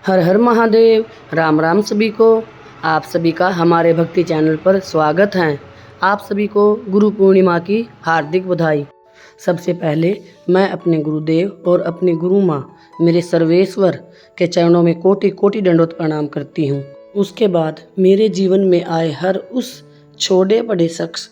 हर हर महादेव। राम राम सभी को। आप सभी का हमारे भक्ति चैनल पर स्वागत है। आप सभी को गुरु पूर्णिमा की हार्दिक बधाई। सबसे पहले मैं अपने गुरुदेव और अपनी गुरु माँ मेरे सर्वेश्वर के चरणों में कोटि कोटि दंडवत प्रणाम करती हूँ। उसके बाद मेरे जीवन में आए हर उस छोटे बड़े शख्स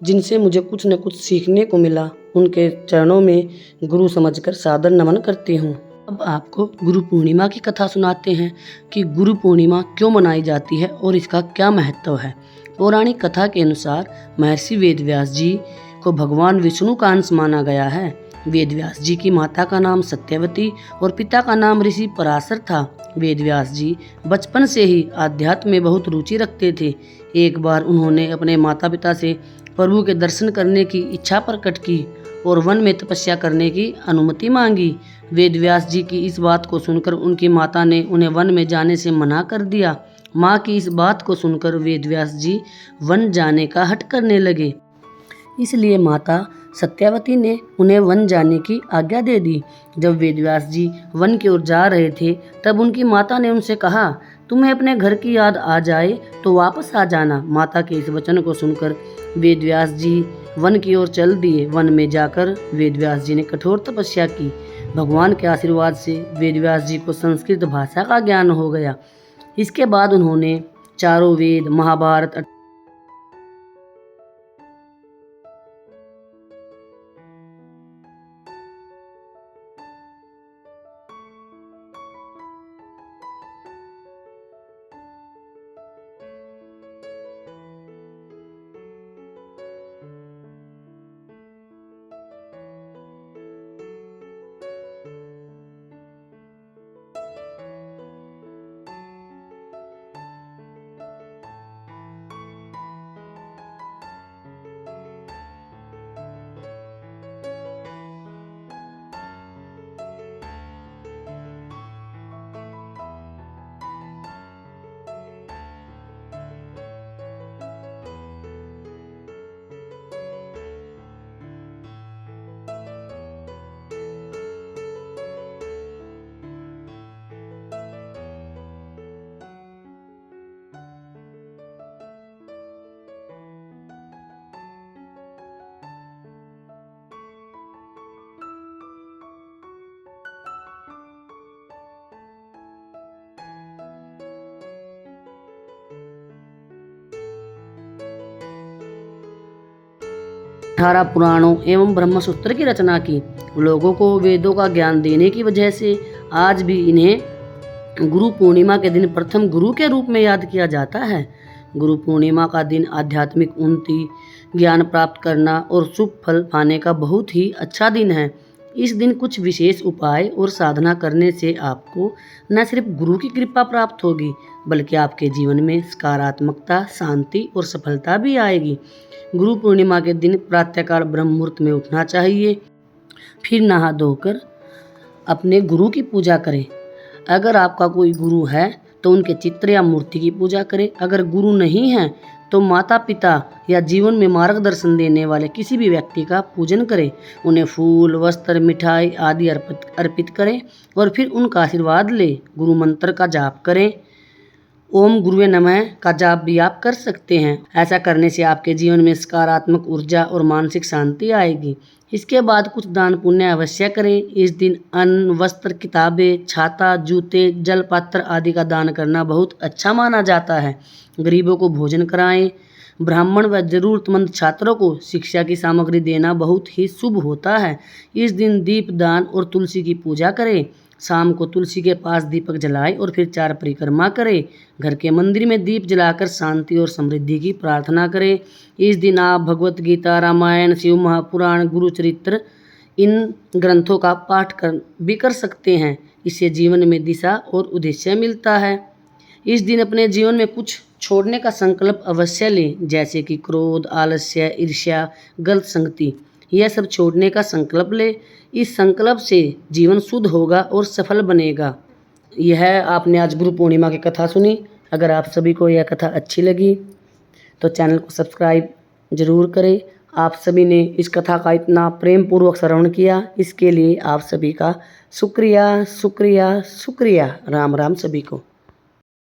जिनसे मुझे कुछ न कुछ सीखने को मिला, उनके चरणों में गुरु समझकर सादर नमन करती हूँ। अब आपको गुरु पूर्णिमा की कथा सुनाते हैं कि गुरु पूर्णिमा क्यों मनाई जाती है और इसका क्या महत्व है। पौराणिक कथा के अनुसार महर्षि वेदव्यास जी को भगवान विष्णु का अंश माना गया है। वेदव्यास जी की माता का नाम सत्यवती और पिता का नाम ऋषि पराशर था। वेदव्यास जी बचपन से ही आध्यात्म में बहुत रुचि रखते थे। एक बार उन्होंने अपने माता पिता से प्रभु के दर्शन करने की इच्छा प्रकट की और वन में तपस्या करने की अनुमति मांगी। वेदव्यास जी की इस बात को सुनकर उनकी माता ने उन्हें वन में जाने से मना कर दिया। माँ की इस बात को सुनकर वेदव्यास जी वन जाने का हठ करने लगे। इसलिए माता सत्यावती ने उन्हें वन जाने की आज्ञा दे दी। जब वेदव्यास जी वन की ओर जा रहे थे तब उनकी माता ने उनसे कहा, तुम्हें अपने घर की याद आ जाए तो वापस आ जाना। माता के इस वचन को सुनकर वेदव्यास जी वन की ओर चल दिए। वन में जाकर वेदव्यास जी ने कठोर तपस्या की। भगवान के आशीर्वाद से वेदव्यास जी को संस्कृत भाषा का ज्ञान हो गया। इसके बाद उन्होंने चारों वेद, महाभारत, अठारह पुराणों एवं ब्रह्मसूत्र की रचना की। लोगों को वेदों का ज्ञान देने की वजह से आज भी इन्हें गुरु पूर्णिमा के दिन प्रथम गुरु के रूप में याद किया जाता है। गुरु पूर्णिमा का दिन आध्यात्मिक उन्नति, ज्ञान प्राप्त करना और शुभ फल पाने का बहुत ही अच्छा दिन है। इस दिन कुछ विशेष उपाय और साधना करने से आपको न सिर्फ गुरु की कृपा प्राप्त होगी बल्कि आपके जीवन में सकारात्मकता, शांति और सफलता भी आएगी। गुरु पूर्णिमा के दिन प्रातःकाल ब्रह्म मुहूर्त में उठना चाहिए। फिर नहा धोकर अपने गुरु की पूजा करें। अगर आपका कोई गुरु है तो उनके चित्र या मूर्ति की पूजा करें। अगर गुरु नहीं है तो माता पिता या जीवन में मार्गदर्शन देने वाले किसी भी व्यक्ति का पूजन करें। उन्हें फूल, वस्त्र, मिठाई आदि अर्पित करें और फिर उनका आशीर्वाद लें। गुरु मंत्र का जाप करें। ओम गुरुवे नमः का जाप भी आप कर सकते हैं। ऐसा करने से आपके जीवन में सकारात्मक ऊर्जा और मानसिक शांति आएगी। इसके बाद कुछ दान पुण्य अवश्य करें। इस दिन अन्न, वस्त्र, किताबें, छाता, जूते, जल पात्र आदि का दान करना बहुत अच्छा माना जाता है। गरीबों को भोजन कराएं। ब्राह्मण व जरूरतमंद छात्रों को शिक्षा की सामग्री देना बहुत ही शुभ होता है। इस दिन दीप दान और तुलसी की पूजा करें। शाम को तुलसी के पास दीपक जलाएं और फिर 4 परिक्रमा करें। घर के मंदिर में दीप जलाकर शांति और समृद्धि की प्रार्थना करें। इस दिन आप भगवत गीता, रामायण, शिव महापुराण, गुरु चरित्र इन ग्रंथों का पाठ भी कर सकते हैं। इससे जीवन में दिशा और उद्देश्य मिलता है। इस दिन अपने जीवन में कुछ छोड़ने का संकल्प अवश्य लें, जैसे कि क्रोध, आलस्य, ईर्ष्या, गलत संगति। यह सब छोड़ने का संकल्प ले। इस संकल्प से जीवन शुद्ध होगा और सफल बनेगा। यह आपने आज गुरु पूर्णिमा की कथा सुनी। अगर आप सभी को यह कथा अच्छी लगी तो चैनल को सब्सक्राइब ज़रूर करें आप सभी ने इस कथा का इतना प्रेम पूर्वक श्रवण किया, इसके लिए आप सभी का शुक्रिया शुक्रिया शुक्रिया। राम राम सभी को।